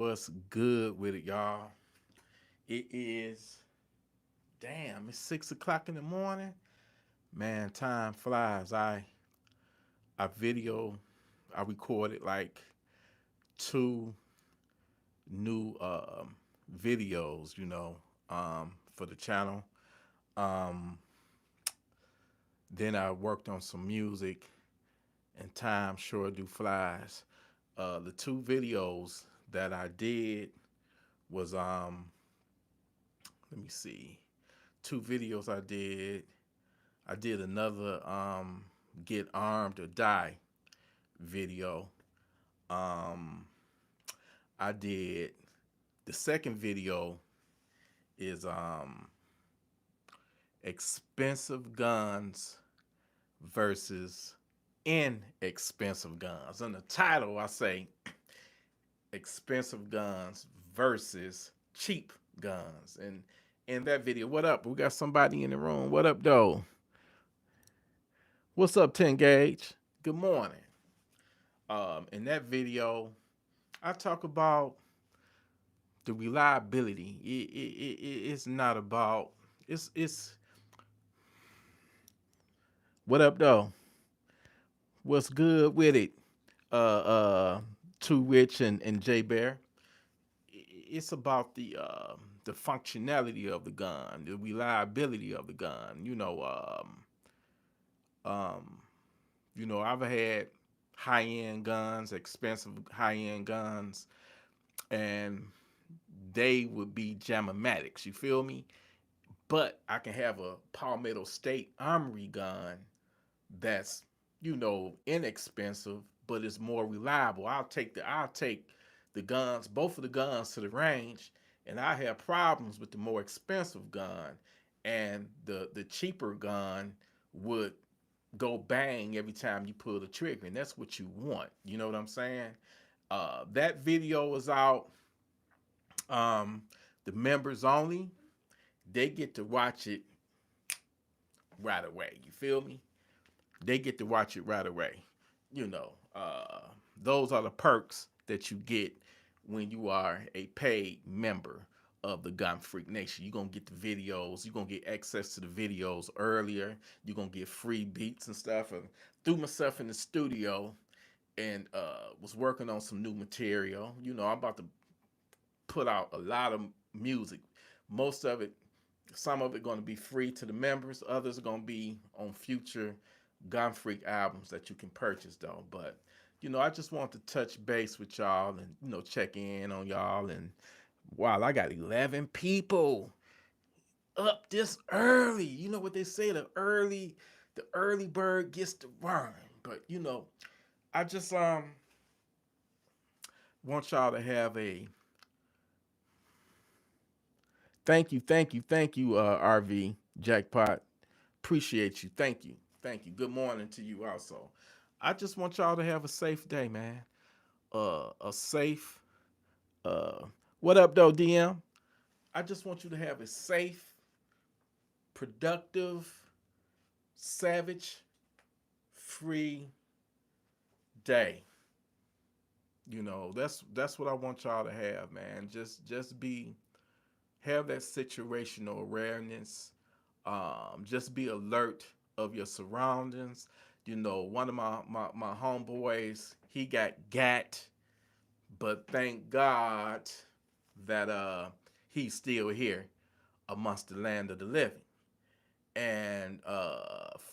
What's good with it, y'all? It is, damn, it's 6 o'clock in the morning. Man, time flies. I video, I recorded like two new videos, for the channel. Um, then I worked on some music, and time sure do flies. The two videos that I did was let me see, two videos I did. I did another get armed or die video. Um, I did the second video is expensive guns versus inexpensive guns. In the title, I say expensive guns versus cheap guns. And in that video, what up? We got somebody in the room. What up, though? What's up, 10 Gauge? Good morning. In that video, I talk about the reliability. It's not about it's what up though? What's good with it? Too Rich and J Bear. It's about the functionality of the gun, the reliability of the gun. Um, I've had high end guns, expensive high end guns, and they would be Jamamatics. You feel me? But I can have a Palmetto State Armory gun that's inexpensive, but it's more reliable. I'll take the guns, both of the guns to the range, and I have problems with the more expensive gun, and the cheaper gun would go bang every time you pull the trigger, and that's what you want. You know what I'm saying? That video is out. Um, the members only, they get to watch it right away. You feel me? They get to watch it right away. You know, those are the perks that you get when you are a paid member of the Gun Freak Nation. You're gonna get the videos, you're gonna get access to the videos earlier, you're gonna get free beats and stuff. And threw myself in the studio and was working on some new material. I'm about to put out a lot of music. Most of it, some of it going to be free to the members. Others are going to be on future Gun Freak albums that you can purchase though. But I just want to touch base with y'all and check in on y'all. And wow, I got 11 people up this early. You know what they say, the early bird gets the worm. But I just want y'all to have a thank you, RV Jackpot. Appreciate you. Thank you. Thank you. Good morning to you also. I just want y'all to have a safe day, man. A safe uh what up though, DM? I just want you to have a safe, productive, savage, free day. That's what I want y'all to have, man. Just be have that situational awareness. Just be alert of your surroundings. One of my homeboys, he got, but thank God that he's still here amongst the land of the living. And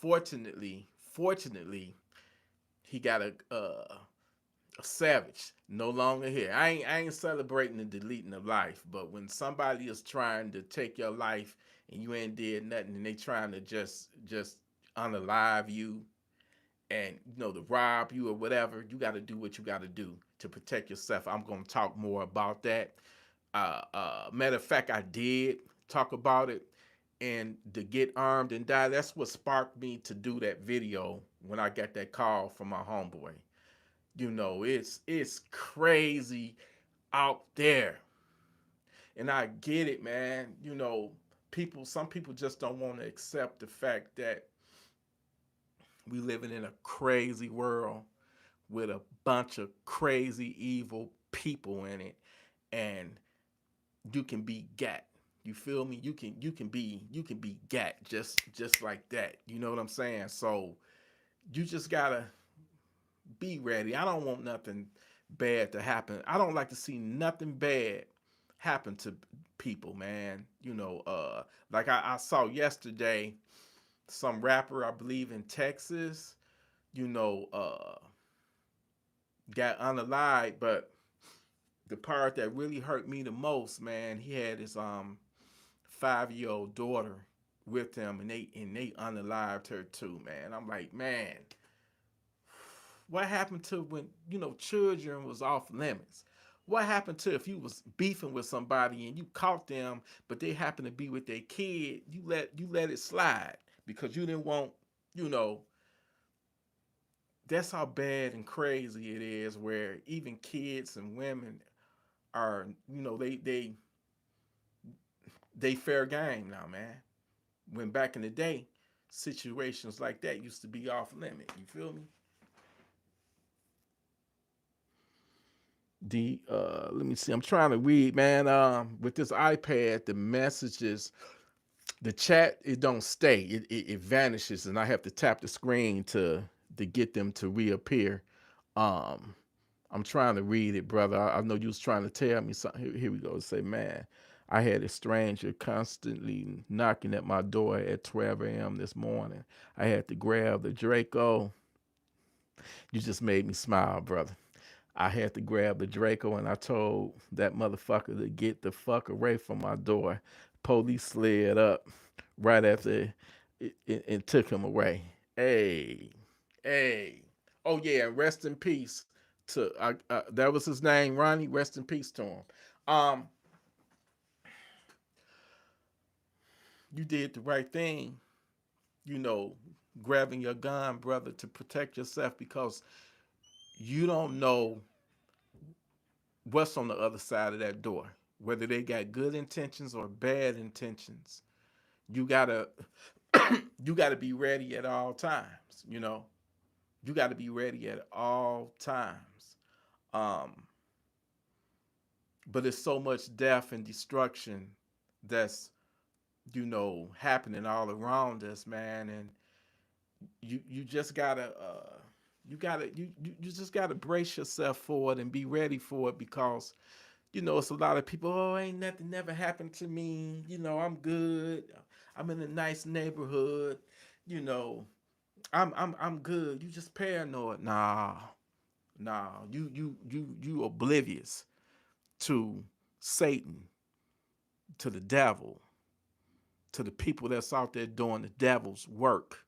fortunately, he got a savage no longer here. I ain't celebrating the deleting of life, but when somebody is trying to take your life and you ain't did nothing, and they trying to just unalive you and to rob you or whatever, you got to do what you got to do to protect yourself. I'm gonna talk more about that. Matter of fact, I did talk about it, and to get armed and die. That's what sparked me to do that video when I got that call from my homeboy. It's crazy out there. And I get it, man. Some people just don't want to accept the fact that we living in a crazy world with a bunch of crazy evil people in it. and you can be gat. You feel me? You can be gat just like that. You know what I'm saying? So you just gotta be ready. I don't want nothing bad to happen. I don't like to see nothing bad happen to people, man. Like I saw yesterday, some rapper, I believe in Texas, you know, got unalived, but the part that really hurt me the most, man, he had his 5-year-old daughter with him, and they unalived her too, man. I'm like, man, what happened to when children was off limits? What happened to if you was beefing with somebody and you caught them, but they happened to be with their kid? You let it slide because you didn't want, you know. That's how bad and crazy it is. Where even kids and women are, they fair game now, man. When back in the day, situations like that used to be off limit. You feel me? Let me see. I'm trying to read, man. With this iPad, the messages, the chat, it don't stay. It vanishes, and I have to tap the screen to get them to reappear. Um, I'm trying to read it, brother. I know you was trying to tell me something. Here we go. Say, man, I had a stranger constantly knocking at my door at 12 a.m. this morning. I had to grab the Draco. You just made me smile, brother. I had to grab the Draco and I told that motherfucker to get the fuck away from my door. Police slid up right after it and took him away. Hey, hey. Oh yeah, rest in peace to that was his name, Ronnie. Rest in peace to him. Um, you did the right thing, you know, grabbing your gun, brother, to protect yourself because you don't know what's on the other side of that door. Whether they got good intentions or bad intentions, you gotta you gotta be ready at all times. You gotta be ready at all times. Um, but it's so much death and destruction that's happening all around us, man, and you just gotta you just gotta brace yourself for it and be ready for it because it's a lot of people. Oh, ain't nothing never happened to me. I'm good. I'm in a nice neighborhood. You know, I'm good. You just paranoid. Nah, nah. You oblivious to Satan, to the devil, to the people that's out there doing the devil's work,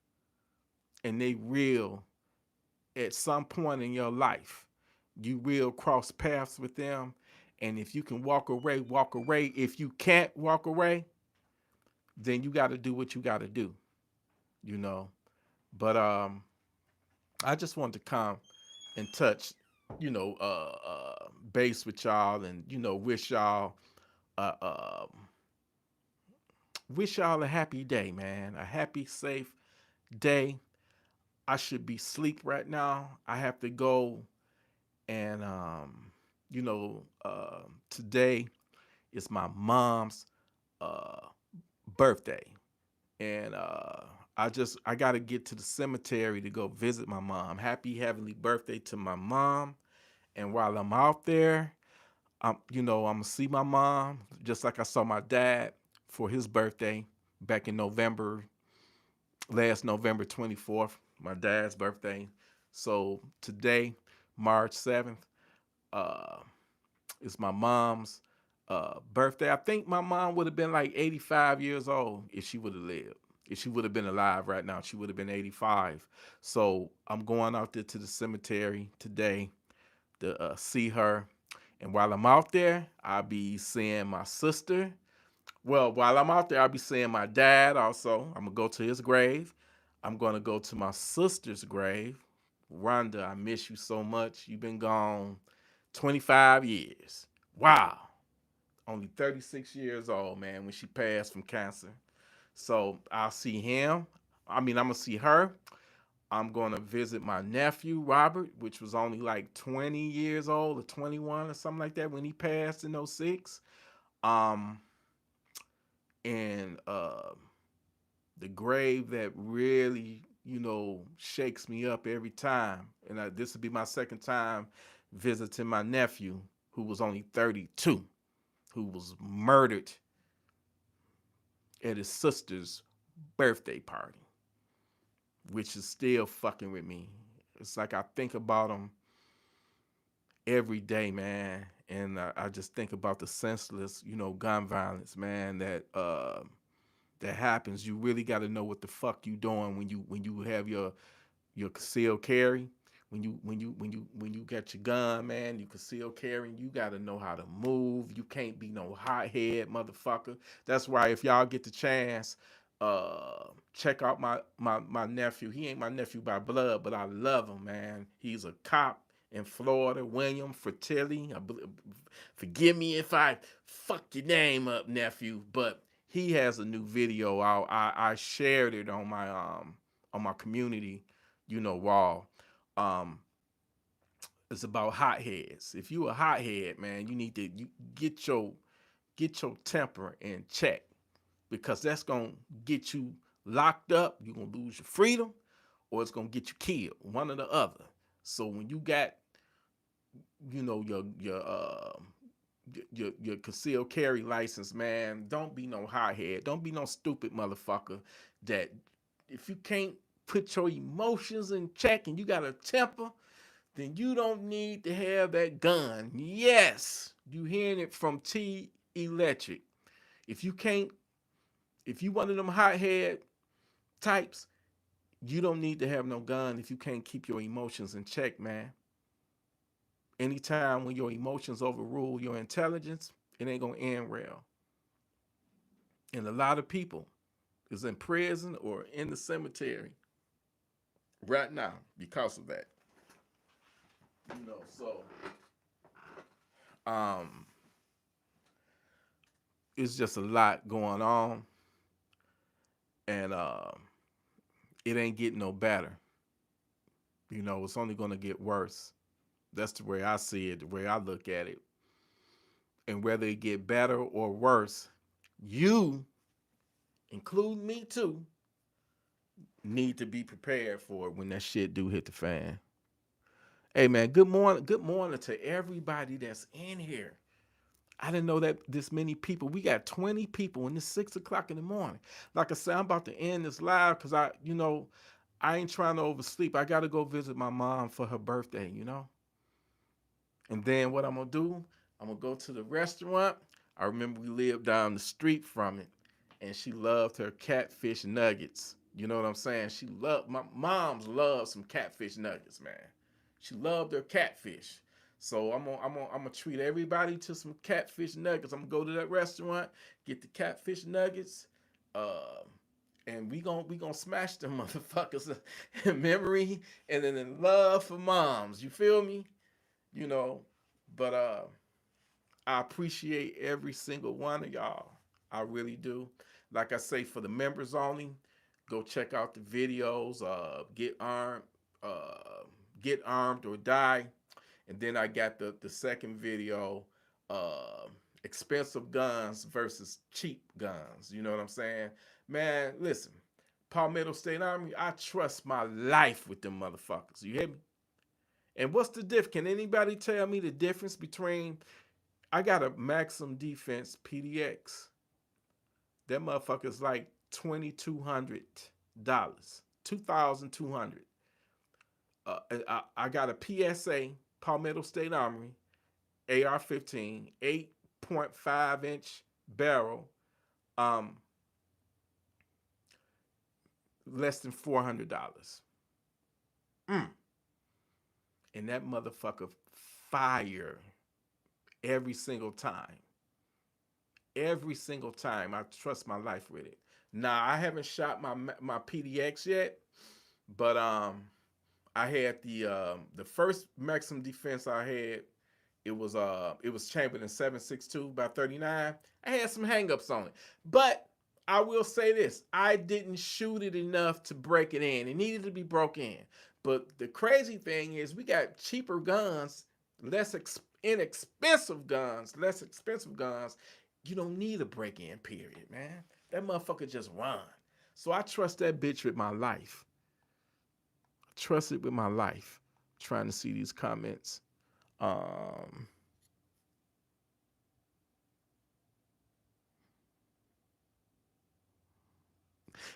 and they real at some point in your life. You will cross paths with them, and if you can walk away, walk away. If you can't walk away, then you got to do what you got to do, you know. But I just wanted to come and touch, base with y'all, and uh, uh, wish y'all a happy day, man. A happy, safe day. I should be asleep right now. I have to go and today is my mom's uh, birthday, and I got to get to the cemetery to go visit my mom. Happy heavenly birthday to my mom! And while I'm out there, I'm gonna see my mom just like I saw my dad for his birthday back in November, last November 24th, my dad's birthday. So today, March 7th, uh, is my mom's birthday. I think my mom would have been like 85 years old if she would have lived. If she would have been alive right now, she would have been 85. So I'm going out there to the cemetery today to see her. And while I'm out there, I'll be seeing my sister. Well, while I'm out there, I'll be seeing my dad also. I'm going to go to his grave. I'm going to go to my sister's grave. Rhonda, I miss you so much. You've been gone 25 years. Wow. Only 36 years old, man, when she passed from cancer. So I'll see him. I'm going to see her. I'm going to visit my nephew, Robert, which was only like 20 years old or 21 or something like that when he passed in '06. Um, and the grave that really, shakes me up every time. And this will be my second time visiting my nephew, who was only 32, who was murdered at his sister's birthday party, which is still fucking with me. It's like I think about him every day, man, and I just think about the senseless, gun violence, man, that happens. You really got to know what the fuck you doing when you have your concealed carry. When you get your gun, man, you conceal carry. You gotta know how to move. You can't be no hothead motherfucker. That's why if y'all get the chance, check out my nephew. He ain't my nephew by blood, but I love him, man. He's a cop in Florida, William Fratelli. Forgive me if I fuck your name up, nephew, but he has a new video out. I shared it on my community, wall. Um, it's about hotheads. If you a hothead, man, you need to get your temper in check, because that's gonna get you locked up. You're gonna lose your freedom, or it's gonna get you killed. One or the other. So when you got, your concealed carry license, man, don't be no hothead. Don't be no stupid motherfucker that if you can't put your emotions in check and you got a temper, then you don't need to have that gun. Yes, you hearing it from TElectrik. If you can't, if you one of them hothead types, you don't need to have no gun if you can't keep your emotions in check, man. Anytime when your emotions overrule your intelligence, it ain't gonna end well. And a lot of people is in prison or in the cemetery right now because of that. So um it's just a lot going on, and it ain't getting no better. It's only gonna get worse. That's the way I see it, the way I look at it. And whether it get better or worse, you, including me too, need to be prepared for it when that shit do hit the fan. Hey man, good morning. Good morning to everybody that's in here. I didn't know that this many people. We got 20 people, and it's 6 o'clock in the morning. Like I said, I'm about to end this live because I ain't trying to oversleep. I got to go visit my mom for her birthday. And then what I'm going to do, I'm going to go to the restaurant. I remember we lived down the street from it, and she loved her catfish nuggets. You know what I'm saying? My mom's loved some catfish nuggets, man. She loved her catfish. So I'm gonna treat everybody to some catfish nuggets. I'm gonna go to that restaurant, get the catfish nuggets, uh, and we gonna smash them motherfuckers in memory and then in love for moms. You feel me? You know, but I appreciate every single one of y'all. I really do. Like I say, for the members only, go check out the videos. Get armed or die. And then I got the second video, expensive guns versus cheap guns. You know what I'm saying? Man, listen, Palmetto State Army, I trust my life with them motherfuckers. You hear me? And what's the difference? Can anybody tell me the difference between, I got a Maximum Defense PDX. That motherfucker's like $2,200. 2,200. I got a PSA, Palmetto State Armory, AR-15, 8.5-inch barrel, um, less than $400. And that motherfucker fire every single time. Every single time. I trust my life with it. Now, I haven't shot my PDX yet, but I had the first Maximum Defense I had. It was chambered in 7.62 by 39. I had some hangups on it, but I will say this: I didn't shoot it enough to break it in. It needed to be broke in. But the crazy thing is, we got cheaper guns, inexpensive guns, less expensive guns. You don't need a break in period, man. That motherfucker just run. So I trust that bitch with my life. I trust it with my life. Trying to see these comments. Um,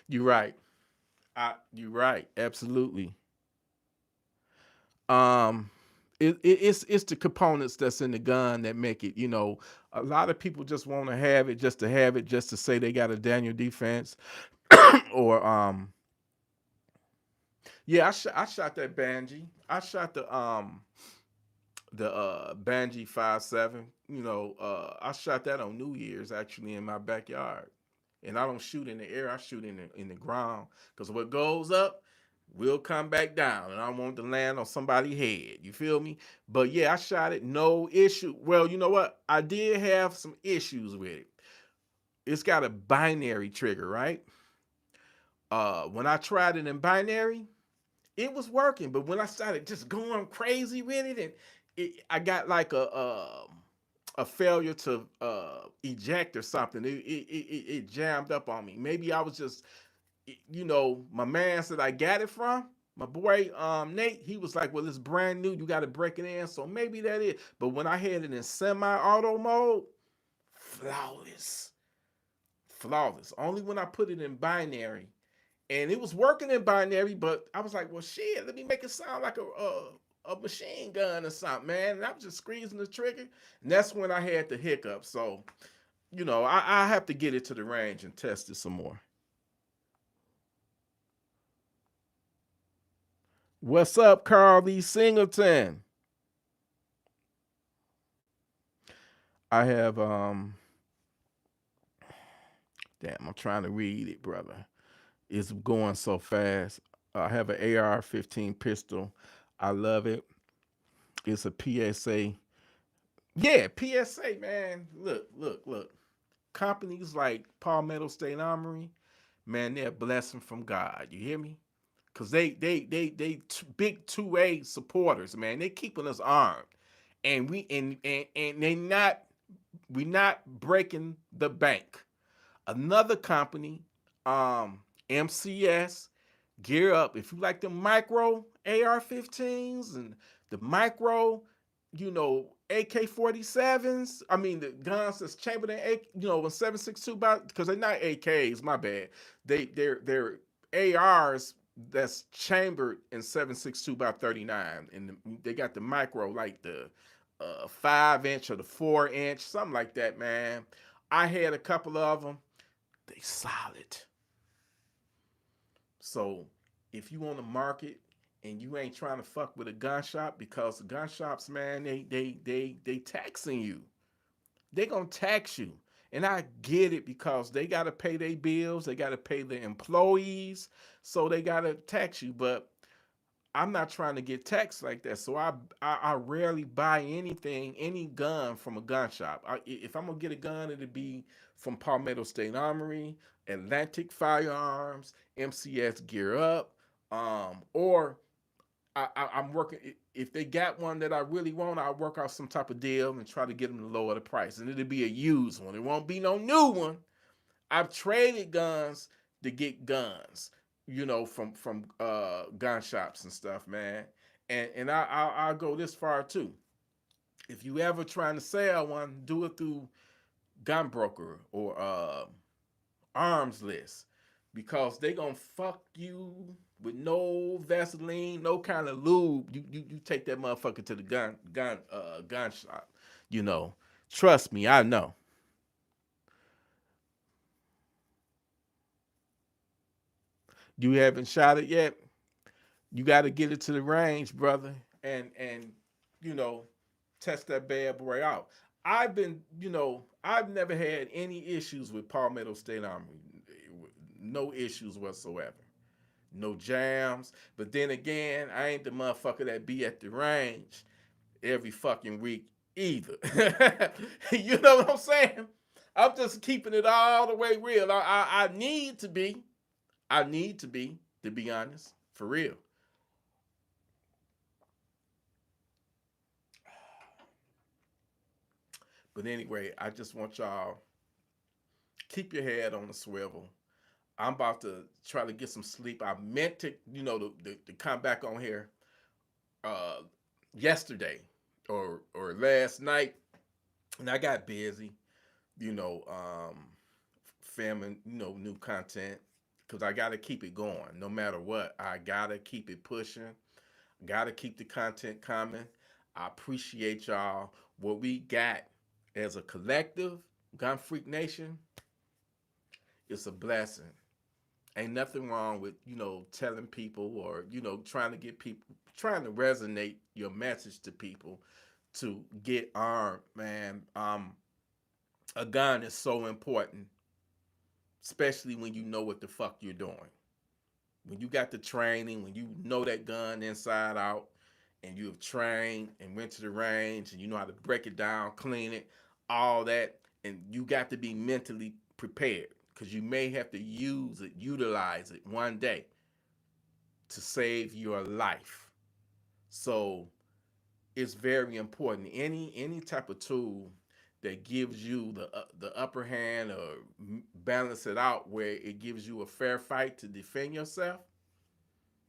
you're right. You're right. Absolutely. Um, it's the components that's in the gun that make it. A lot of people just want to have it just to have it, just to say they got a Daniel defense, or yeah, I shot that Banji. I shot the Banji 5.7. I shot that on New Year's actually in my backyard. And I don't shoot in the air, I shoot in the ground. Because what goes up will come back down. And I want to land on somebody's head. You feel me? But yeah, I shot it, no issue. Well, you know what? I did have some issues with it. It's got a binary trigger, right? When I tried it in binary, it was working. But when I started just going crazy with it, and I got like a failure to eject or something. It jammed up on me. Maybe I was just, my man said I got it from. My boy Nate, he was like, well, it's brand new. You got to break it in. So maybe that is. But when I had it in semi-auto mode, flawless. Flawless. Only when I put it in binary. And it was working in binary, but I was like, well, shit, let me make it sound like a machine gun or something, man. And I was just squeezing the trigger. And that's when I had the hiccup. So, I have to get it to the range and test it some more. What's up, Carly Singleton? I have damn, I'm trying to read it, brother. It's going so fast. I have an AR-15 pistol. I love it. It's a PSA. Yeah, PSA, man. Look. Companies like Palmetto State Armory, man, they're a blessing from God. You hear me? Cause they big 2A supporters, man. They keeping us armed, and we not breaking the bank. Another company, MCS, gear up. If you like the micro AR-15s and the micro, AK-47s. I mean the guns that's chambered in in 7.62 because they're not AKs. My bad. They're ARs that's chambered in 7.62 by 39, and they got the micro like the 5 inch or the 4 inch, something like that. Man, I had a couple of them. They solid. So if you want to market and you ain't trying to fuck with a gun shop, because the gun shops, man, they taxing you. They gonna tax you. And I get it because they gotta pay their bills, they gotta pay their employees, so they gotta tax you. But I'm not trying to get taxed like that. So I rarely buy anything, any gun from a gun shop. If I'm gonna get a gun, it'd be from Palmetto State Armory, Atlantic Firearms, MCS Gear Up, or I'm working. If they got one that I really want, I'll work out some type of deal and try to get them to lower the price. And it'll be a used one. It won't be no new one. I've traded guns to get guns, from gun shops and stuff, man. And I'll go this far too. If you ever trying to sell one, do it through gun broker or arms list, because they gonna fuck you with no Vaseline, no kind of lube. You take that motherfucker to the gun shop. You know, trust me, I know. You haven't shot it yet. You got to get it to the range, brother, and you know, test that bad boy out. I've never had any issues with Palmetto State Armory. No issues whatsoever. No jams. But then again, I ain't the motherfucker that be at the range every fucking week either. You know what I'm saying? I'm just keeping it all the way real. I need to be. I need to be honest, for real. But anyway, I just want y'all keep your head on the swivel. I'm about to try to get some sleep. I meant to, to come back on here uh yesterday or last night, and I got busy, you know, filming, new content because I got to keep it going no matter what. I got to keep it pushing. Got to keep the content coming. I appreciate y'all. What we got as a collective, Gun Freak Nation, it's a blessing. Ain't nothing wrong with, telling people or, trying to get people, trying to resonate your message to people to get armed, man. A gun is so important, especially when you know what the fuck you're doing. When you got the training, when you know that gun inside out, and you have trained and went to the range and you know how to break it down, clean it, all that, and you got to be mentally prepared because you may have to use it, utilize it one day to save your life. So it's very important. Any type of tool that gives you the upper hand or balance it out where it gives you a fair fight to defend yourself,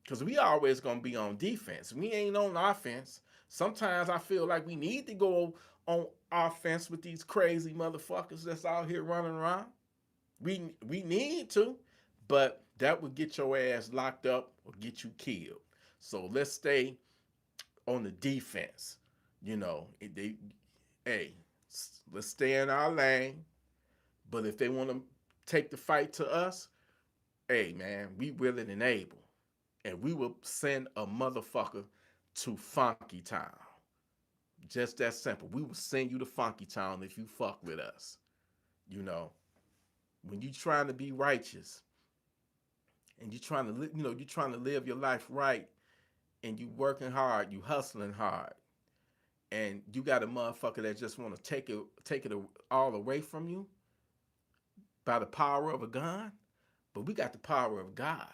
because we always gonna be on defense. We ain't on offense. Sometimes I feel like we need to go on offense with these crazy motherfuckers that's out here running around. We need to, but that would get your ass locked up or get you killed. So let's stay on the defense. Hey, let's stay in our lane. But if they want to take the fight to us, hey man, we willing and able, and we will send a motherfucker to Funky Town. Just that simple. We will send you to Funky Town if you fuck with us. You know, when you trying to be righteous and you trying to, you trying to live your life right, and you working hard, you hustling hard, and you got a motherfucker that just want to take it all away from you by the power of a gun. But we got the power of God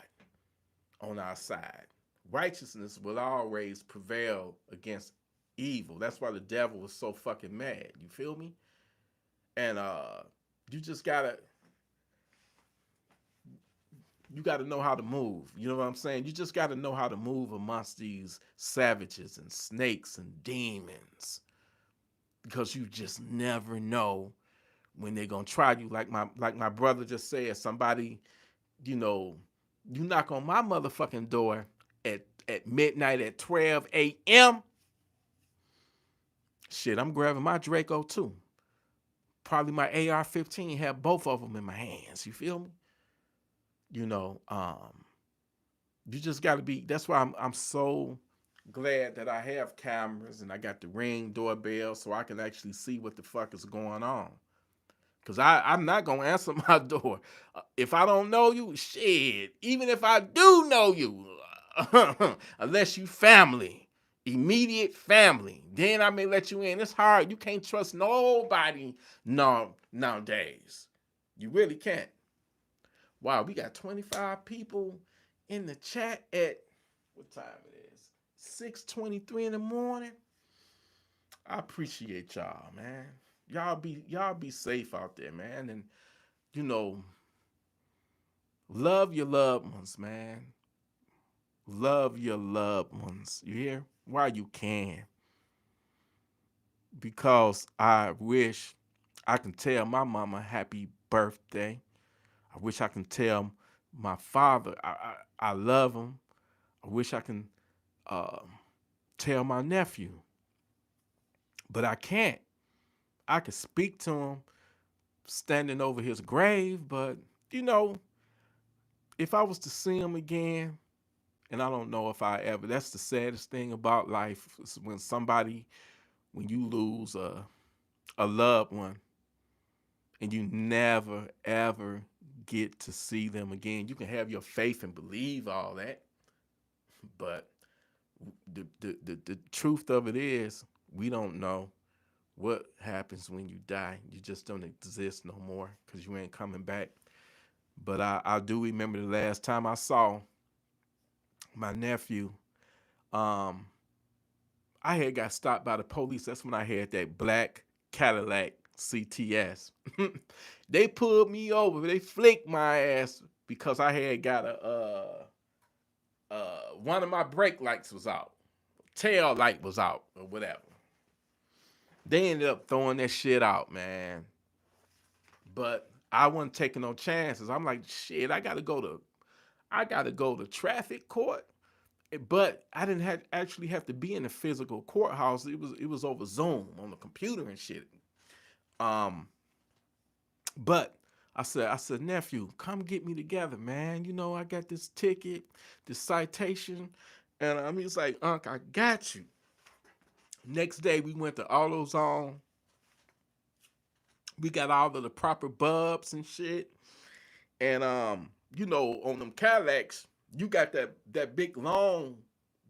on our side. Righteousness will always prevail against evil. That's why the devil was so fucking mad. You feel me? And you just gotta know how to move. You know what I'm saying? You just gotta know how to move amongst these savages and snakes and demons, because you just never know when they're gonna try you. Like my brother just said, somebody, you knock on my motherfucking door at midnight at 12 a.m. Shit, I'm grabbing my Draco too. Probably my AR-15, have both of them in my hands. You feel me? You know, you just got to be. That's why I'm so glad that I have cameras and I got the Ring doorbell so I can actually see what the fuck is going on. Because I'm not going to answer my door. If I don't know you, shit, even if I do know you, unless you family, immediate family, then I may let you in. It's hard. You can't trust nobody nowadays. You really can't. Wow, we got 25 people in the chat at, what time it is? 6:23 in the morning. I appreciate y'all, man. Y'all be safe out there, man. And you know, love your loved ones, man. Love your loved ones. You hear? While you can. Because I wish I can tell my mama happy birthday. I wish I can tell my father I love him. I wish I can uh, tell my nephew. But I can't. I can speak to him standing over his grave, but if I was to see him again, and I don't know if I ever, that's the saddest thing about life, is when you lose a loved one and you never ever get to see them again. You can have your faith and believe all that, but the truth of it is we don't know What happens when you die? You just don't exist no more because you ain't coming back. But I do remember the last time I saw my nephew. Um, I had got stopped by the police. That's when I had that black Cadillac CTS. They pulled me over. They flicked my ass because I had got one of my brake lights was out, tail light was out, or whatever. They ended up throwing that shit out, man. But I wasn't taking no chances. I'm like, shit, I gotta go to traffic court. But I didn't actually have to be in the physical courthouse. It was over Zoom on the computer and shit. Um, but I said, nephew, come get me together, man. You know, I got this ticket, this citation, and he's like, Unc, I got you. Next day we went to AutoZone. We got all of the proper bubs and shit. And on them Cadillacs, you got that big long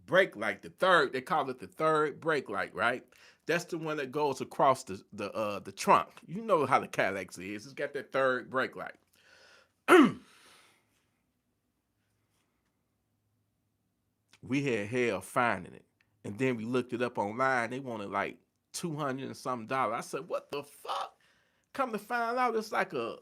brake light, the third. They call it the third brake light, right? That's the one that goes across the trunk. You know how the Cadillacs is. It's got that third brake light. We had hell finding it, and then we looked it up online. They wanted like 200 and something dollars. I said, "What the fuck?" Come to find out, it's like a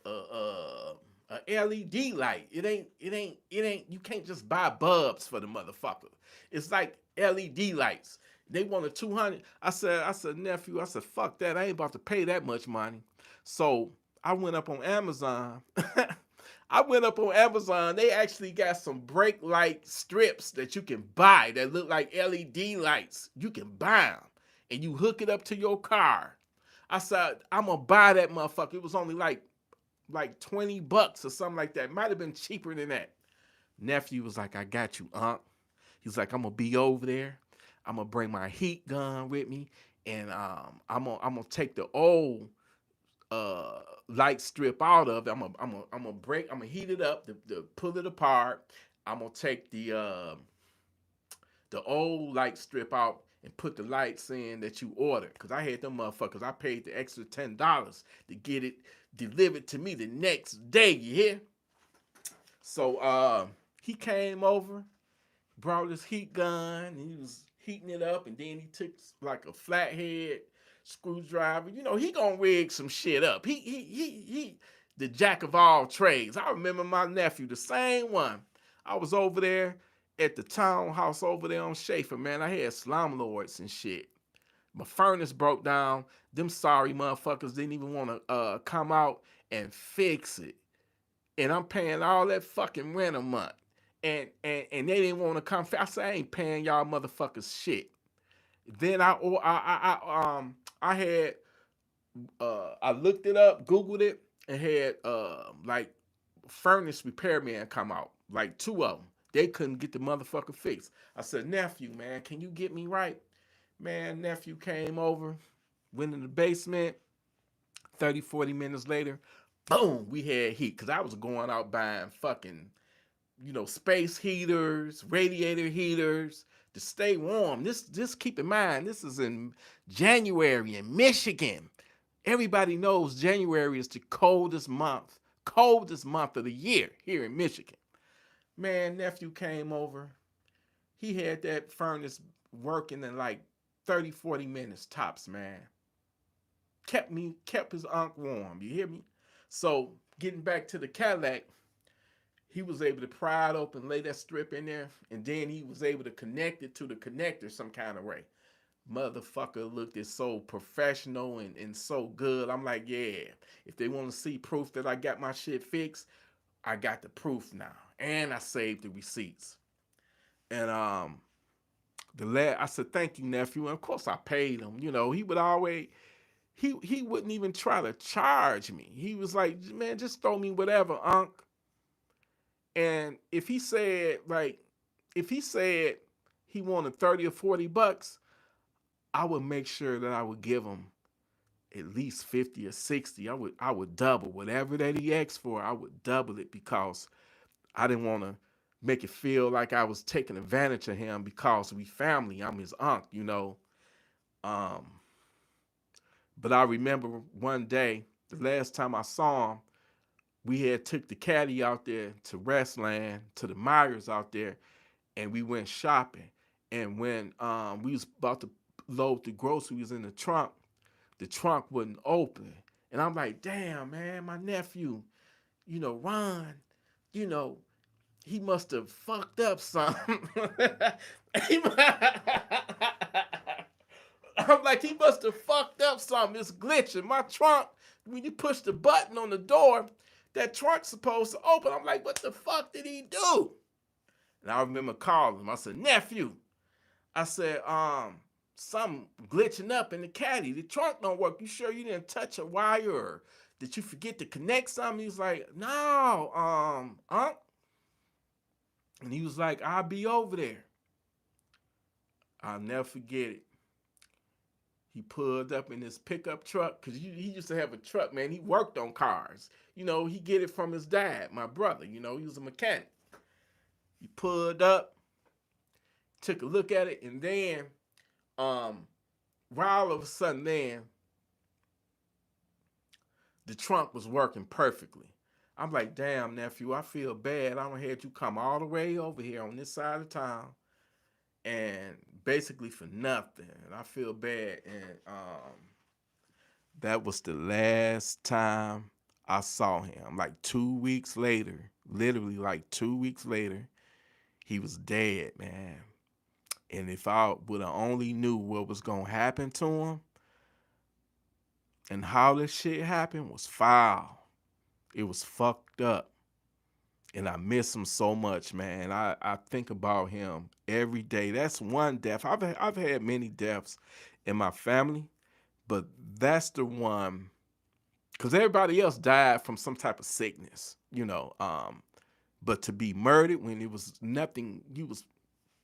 LED light. It ain't. You can't just buy bulbs for the motherfucker. It's like LED lights. They wanted 200. I said, nephew. I said, fuck that. I ain't about to pay that much money. So I went up on Amazon. I went up on Amazon. They actually got some brake light strips that you can buy that look like LED lights. You can buy them and you hook it up to your car. I said, I'm gonna buy that motherfucker. It was only like $20 or something like that. Might have been cheaper than that. Nephew was like, I got you, Unc. He's like, I'm gonna be over there. I'm gonna bring my heat gun with me, and I'm gonna take the old light strip out of it. I'm gonna heat it up, to pull it apart. I'm gonna take the old light strip out and put the lights in that you ordered. Cause I had them motherfuckers. I paid the extra $10 to get it delivered to me the next day. You hear? So he came over, brought his heat gun, and he was heating it up, and then he took like a flathead screwdriver. You know, he gonna rig some shit up. He the jack of all trades. I remember my nephew, the same one. I was over there at the townhouse over there on Schaefer, man. I had slumlords and shit. My furnace broke down. Them sorry motherfuckers didn't even want to come out and fix it. And I'm paying all that fucking rent a month. And they didn't want to come. I said, I ain't paying y'all motherfuckers shit. Then I had I looked it up, Googled it, and had like furnace repairman come out, like two of them. They couldn't get the motherfucker fixed. I said, nephew, man, can you get me right? Man, nephew came over, went in the basement. 30, 40 minutes later, boom, we had heat. Cause I was going out buying fucking, space heaters, radiator heaters to stay warm. This keep in mind, this is in January in Michigan. Everybody knows January is the coldest month of the year here in Michigan. Man, nephew came over. He had that furnace working in like 30, 40 minutes tops, man. Kept his unk warm. You hear me? So getting back to the Cadillac, he was able to pry it open, lay that strip in there, and then he was able to connect it to the connector some kind of way. Motherfucker looked it so professional and so good. I'm like, yeah, if they want to see proof that I got my shit fixed, I got the proof now. And I saved the receipts. And I said, thank you, nephew. And of course I paid him. He would always he wouldn't even try to charge me. He was like, man, just throw me whatever, Unc. And if he said he wanted 30 or $40, I would make sure that I would give him at least 50 or 60. I would double whatever that he asked for. I would double it because I didn't want to make it feel like I was taking advantage of him because we family. I'm his uncle. Um, But I remember one day, the last time I saw him, we had took the caddy out there to Restland, to the Myers out there, and we went shopping. And when we was about to load the groceries in the trunk wouldn't open. And I'm like, damn, man, my nephew, Ron, you know, he must have fucked up something. I'm like, he must have fucked up something. It's glitching. My trunk, when you push the button on the door, that trunk's supposed to open. I'm like, what the fuck did he do? And I remember calling him. I said, nephew. I said, something glitching up in the caddy. The trunk don't work. You sure you didn't touch a wire, or did you forget to connect something? He was like, no, and he was like, I'll be over there. I'll never forget it. He pulled up in his pickup truck, because he used to have a truck, man. He worked on cars. He get it from his dad, my brother. He was a mechanic. He pulled up, took a look at it, and then, right all of a sudden, then, the trunk was working perfectly. I'm like, damn, nephew, I feel bad. I don't had you come all the way over here on this side of town, and basically for nothing. And I feel bad. And that was the last time I saw him. Like 2 weeks later, literally like 2 weeks later, he was dead, man. And if I would have only knew what was gonna happen to him and how this shit happened, was foul. It was fucked up. And I miss him so much, man. I think about him every day. That's one death. I've had many deaths in my family, but that's the one, because everybody else died from some type of sickness. But to be murdered when it was nothing, you was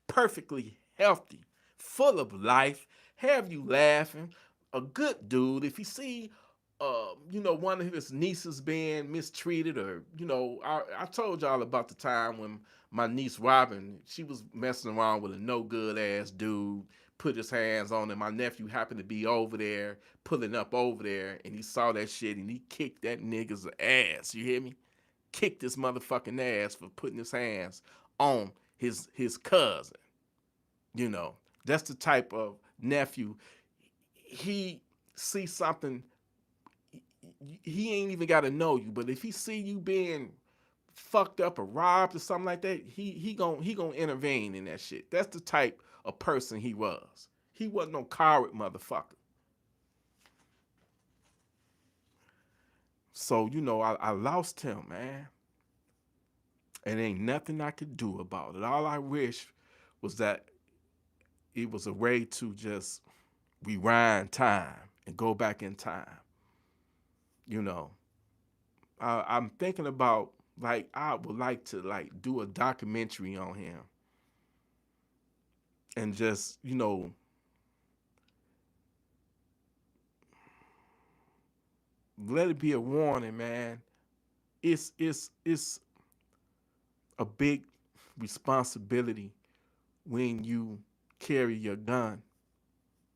perfectly healthy, full of life, have you laughing, a good dude. If you see, one of his nieces being mistreated, or, I told y'all about the time when my niece Robin, she was messing around with a no good ass dude, put his hands on him. My nephew happened to be over there, pulling up over there, and he saw that shit, and he kicked that nigga's ass. You hear me? Kicked this motherfucking ass for putting his hands on his cousin. That's the type of nephew. He sees something, he ain't even got to know you, but if he see you being fucked up or robbed or something like that, he gonna intervene in that shit. That's the type of person he was. He wasn't no coward motherfucker. So I lost him, man, and ain't nothing I could do about it. All I wish was that it was a way to just rewind time and go back in time. You know, I'm thinking about, like, I would like to like do a documentary on him and just let it be a warning, man. It's a big responsibility when you carry your gun.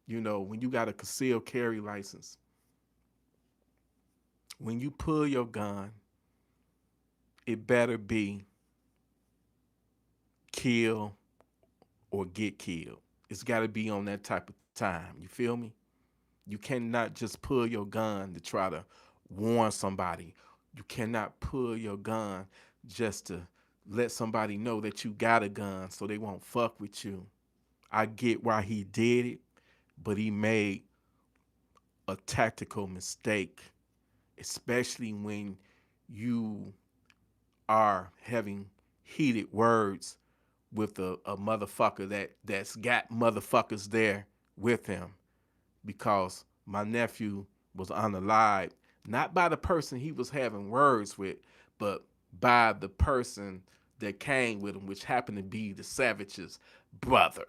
When you got a concealed carry license, when you pull your gun, it better be kill or get killed. It's got to be on that type of time. You feel me? You cannot just pull your gun to try to warn somebody. You cannot pull your gun just to let somebody know that you got a gun so they won't fuck with you. I get why he did it, but he made a tactical mistake, especially when you are having heated words with a motherfucker that's got motherfuckers there with him, because my nephew was unalived, not by the person he was having words with, but by the person that came with him, which happened to be the Savage's brother.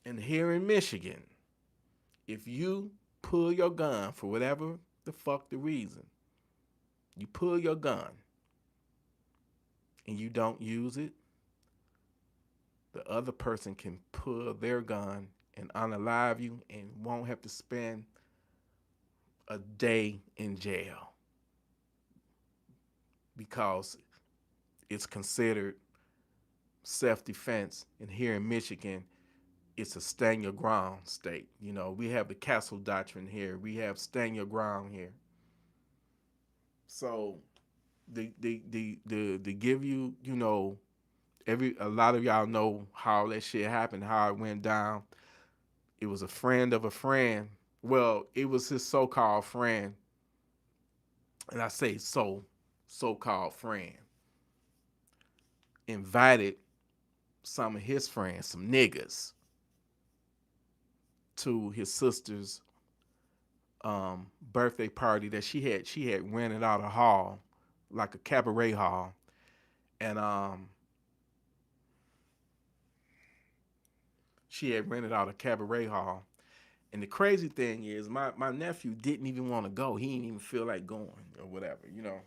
And here in Michigan, if you pull your gun for whatever the fuck the reason, you pull your gun and you don't use it, the other person can pull their gun and unalive you and won't have to spend a day in jail because it's considered self-defense. And here in Michigan, it's a stand your ground state. You know, we have the castle doctrine here. We have stand your ground here. So they give you, you know, a lot of y'all know how that shit happened, how it went down. It was a friend of a friend. Well, it was his so-called friend. And I say so-called friend. Invited some of his friends, some niggas, to his sister's birthday party that she had rented out a hall, like a cabaret hall. And she had rented out a cabaret hall. And the crazy thing is, my nephew didn't even want to go. He didn't even feel like going or whatever, you know.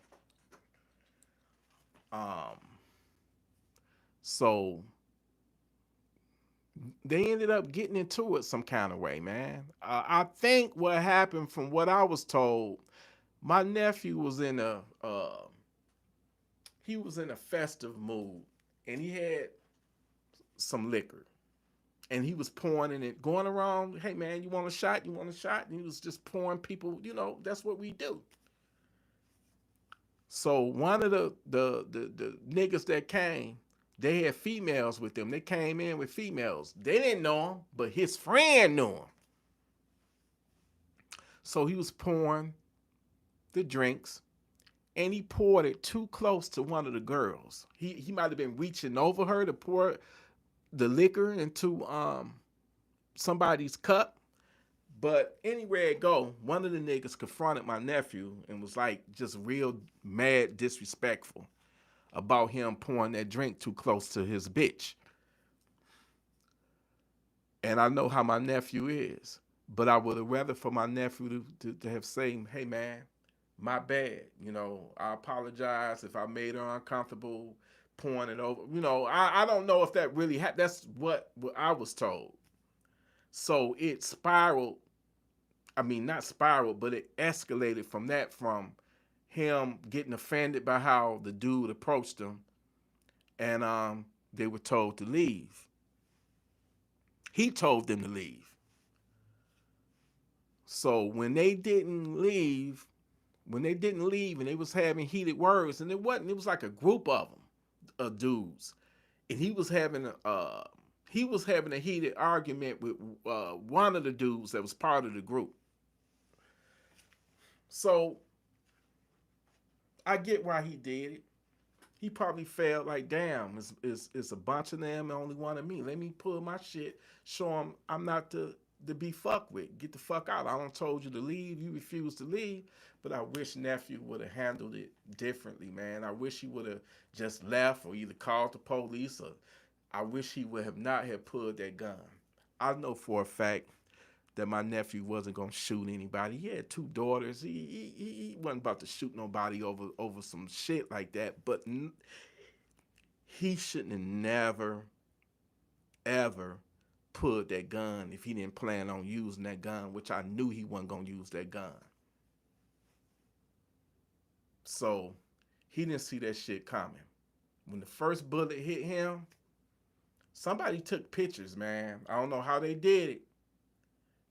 Um, so they ended up getting into it some kind of way, man. I think what happened, from what I was told, my nephew was in a festive mood, and he had some liquor, and he was pouring in it, going around. Hey man, you want a shot? You want a shot? And he was just pouring people. You know, that's what we do. So one of the niggas that came, they had females with them. They came in with females. They didn't know him, but his friend knew him. So he was pouring the drinks, and he poured it too close to one of the girls. He might have been reaching over her to pour the liquor into somebody's cup. But anywhere it go, one of the niggas confronted my nephew and was like just real mad, disrespectful about him pouring that drink too close to his bitch. And I know how my nephew is, but I would have rather for my nephew to have said, hey man, my bad. You know, I apologize if I made her uncomfortable pouring it over. You know, I don't know if that really that's what I was told. So it spiraled. I mean, not spiraled, but it escalated from that, from him getting offended by how the dude approached him, and they were told to leave. He told them to leave. So when they didn't leave, and they was having heated words, and it was like a group of them, of dudes, and he was having a heated argument with one of the dudes that was part of the group. So I get why he did it. He probably felt like, damn, it's a bunch of them, only one of me. Let me pull my shit, show them I'm not to be fucked with. Get the fuck out. I done told you to leave. You refused to leave. But I wish nephew would have handled it differently, man. I wish he would have just left or either called the police, or I wish he would have not have pulled that gun. I know for a fact that my nephew wasn't gonna shoot anybody. He had two daughters. He wasn't about to shoot nobody over some shit like that. But he shouldn't have never, ever pulled that gun if he didn't plan on using that gun, which I knew he wasn't gonna use that gun. So he didn't see that shit coming. When the first bullet hit him, somebody took pictures, man. I don't know how they did it,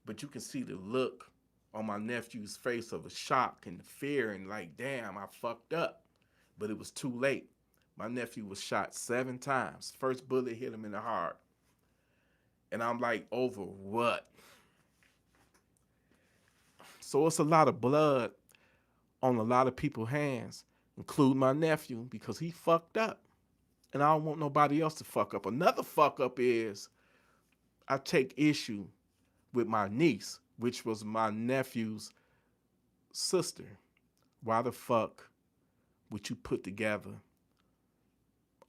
but you can see the look on my nephew's face of a shock and fear and like, damn, I fucked up. But it was too late. My nephew was shot 7 times. First bullet hit him in the heart. And I'm like, over what? So it's a lot of blood on a lot of people's hands, including my nephew, because he fucked up. And I don't want nobody else to fuck up. Another fuck up is I take issue with my niece, which was my nephew's sister. Why the fuck would you put together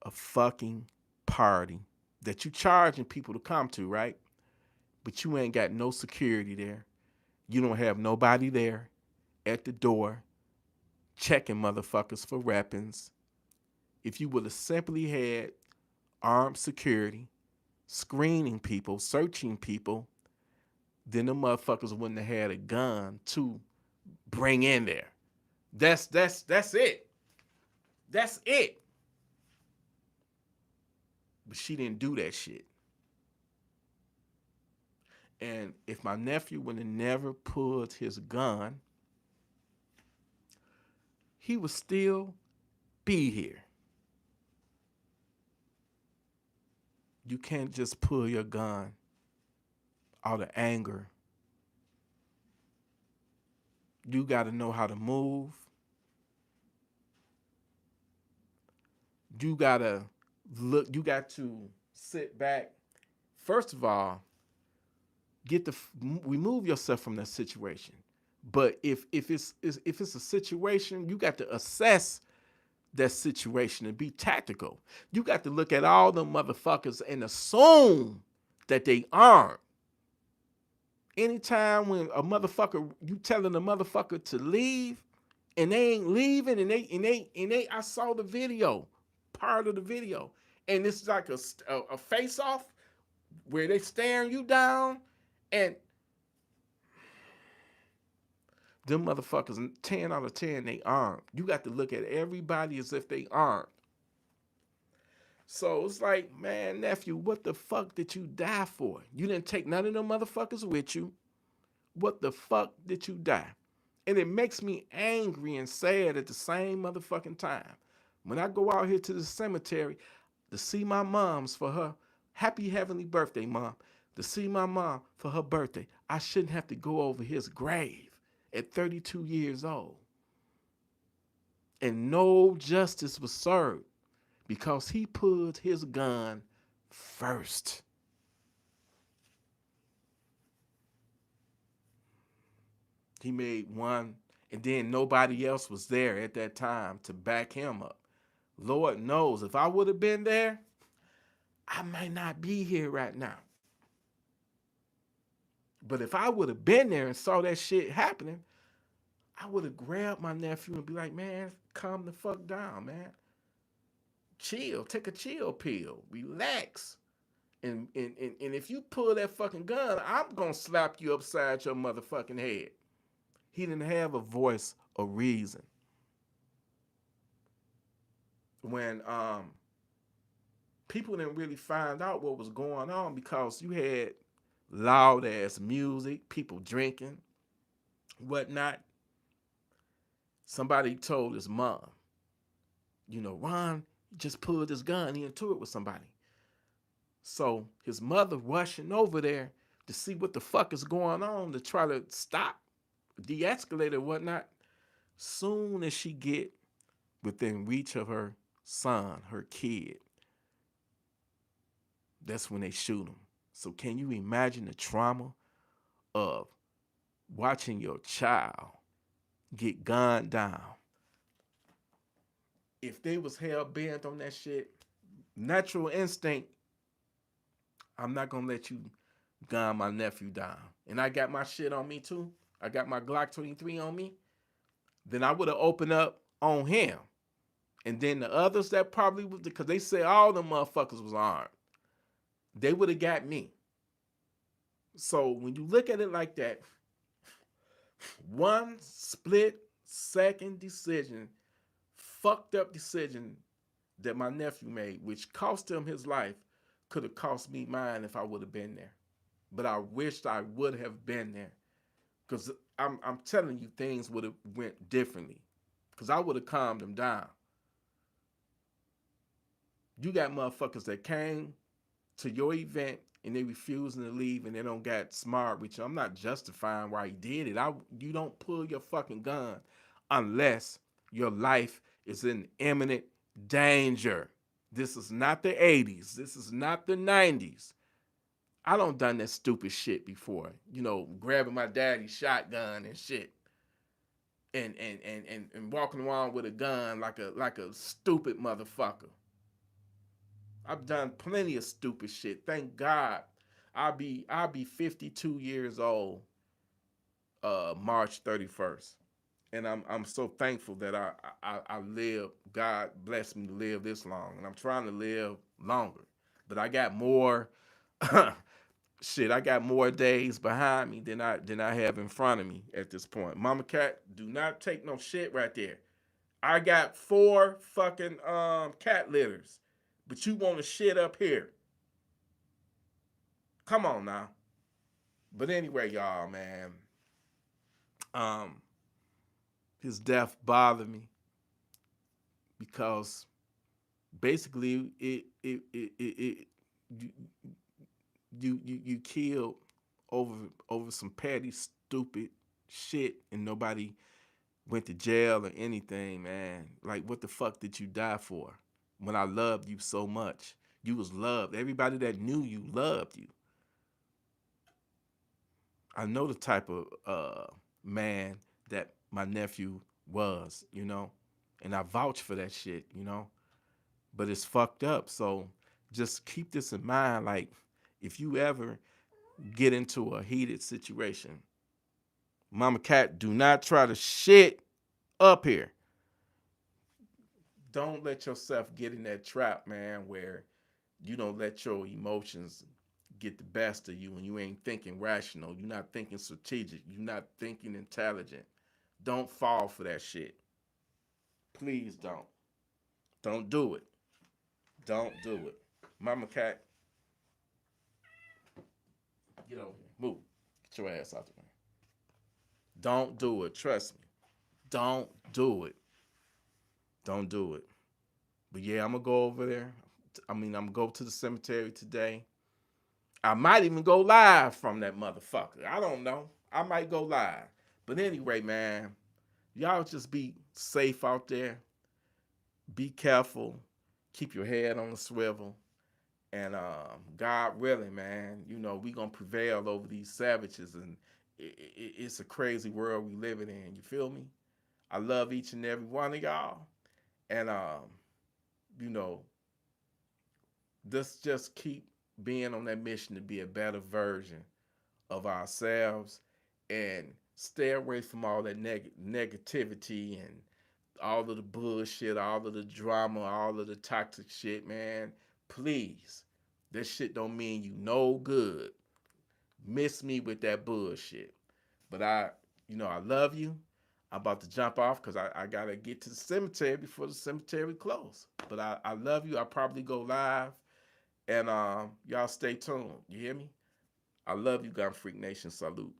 a fucking party that you charging people to come to, right? But you ain't got no security there. You don't have nobody there at the door checking motherfuckers for weapons. If you would have simply had armed security, screening people, searching people, then the motherfuckers wouldn't have had a gun to bring in there. That's it. That's it. But she didn't do that shit. And if my nephew would have never pulled his gun, he would still be here. You can't just pull your gun out of anger. You got to know how to move. You got to look. You got to sit back. First of all, remove yourself from that situation. But if it's a situation, you got to assess that situation and be tactical. You got to look at all the motherfuckers and assume that they aren't. Anytime when a motherfucker, you telling a motherfucker to leave and they ain't leaving and they I saw the video, part of the video, and it's like a face off where they staring you down, and them motherfuckers 10 out of 10 they aren't. You got to look at everybody as if they aren't. So it's like, man, nephew, what the fuck did you die for? You didn't take none of them motherfuckers with you. What the fuck did you die? And it makes me angry and sad at the same motherfucking time. When I go out here to the cemetery to see my mom's for her happy heavenly birthday, mom, to see my mom for her birthday, I shouldn't have to go over his grave at 32 years old. And no justice was served because he pulled his gun first. He made one, and then nobody else was there at that time to back him up. Lord knows, if I would have been there, I might not be here right now. But if I would have been there and saw that shit happening, I would have grabbed my nephew and be like, man, calm the fuck down, man. Chill, take a chill pill, relax. And if you pull that fucking gun, I'm gonna slap you upside your motherfucking head. He didn't have a voice or reason. When people didn't really find out what was going on because you had loud ass music, people drinking, whatnot. Somebody told his mom, Ron just pulled his gun, he into it with somebody. So his mother rushing over there to see what the fuck is going on to try to stop, de-escalate or whatnot. Soon as she get within reach of her son, her kid, that's when they shoot him. So can you imagine the trauma of watching your child get gunned down? If they was hell bent on that shit, natural instinct, I'm not gonna let you gun my nephew down. And I got my shit on me too. I got my Glock 23 on me. Then I would have opened up on him. And then the others that probably was, because they said all the motherfuckers was armed, they would have got me. So when you look at it like that, one split second decision, fucked up decision that my nephew made, which cost him his life, could have cost me mine if I would have been there. But I wished I would have been there. Because I'm telling you, things would have went differently. Because I would have calmed them down. You got motherfuckers that came to your event and they refusing to leave and they don't got smart with you. I'm not justifying why he did it. You don't pull your fucking gun unless your life is in imminent danger. This is not the 80s. This is not the 90s. I don't done that stupid shit before. Grabbing my daddy's shotgun and shit. And walking around with a gun like a stupid motherfucker. I've done plenty of stupid shit. Thank God. I'll be 52 years old March 31st. And I'm so thankful that I live. God blessed me to live this long. And I'm trying to live longer. But I got more shit, I got more days behind me than I have in front of me at this point. Mama Cat, do not take no shit right there. I got 4 fucking cat litters, but you want to shit up here. Come on now. But anyway, y'all, man, um, his death bothered me because basically it you killed over some petty stupid shit and nobody went to jail or anything, man. Like, what the fuck did you die for? When I loved you so much, you was loved. Everybody that knew you loved you. I know the type of man that my nephew was, and I vouch for that shit. But it's fucked up. So just keep this in mind. Like, if you ever get into a heated situation, Mama Cat, do not try to shit up here. Don't let yourself get in that trap, man, where you don't let your emotions get the best of you and you ain't thinking rational. You're not thinking strategic. You're not thinking intelligent. Don't fall for that shit. Please don't. Don't do it. Don't do it. Mama Cat, get over here. Move. Get your ass out the way. Don't do it. Trust me. Don't do it. Don't do it. But yeah, I'm gonna go over there. I'm gonna go to the cemetery today. I might even go live from that motherfucker. I don't know. I might go live. But anyway, man, y'all just be safe out there. Be careful. Keep your head on the swivel. And God willing, man, we gonna prevail over these savages. And it's a crazy world we living in. You feel me? I love each and every one of y'all. And you know, let's just keep being on that mission to be a better version of ourselves and stay away from all that negativity and all of the bullshit, all of the drama, all of the toxic shit, man. Please. That shit don't mean you no good. Miss me with that bullshit. But I love you. I'm about to jump off because I got to get to the cemetery before the cemetery close. But I love you. I'll probably go live. And y'all stay tuned. You hear me? I love you, Gunfreaknation Salute.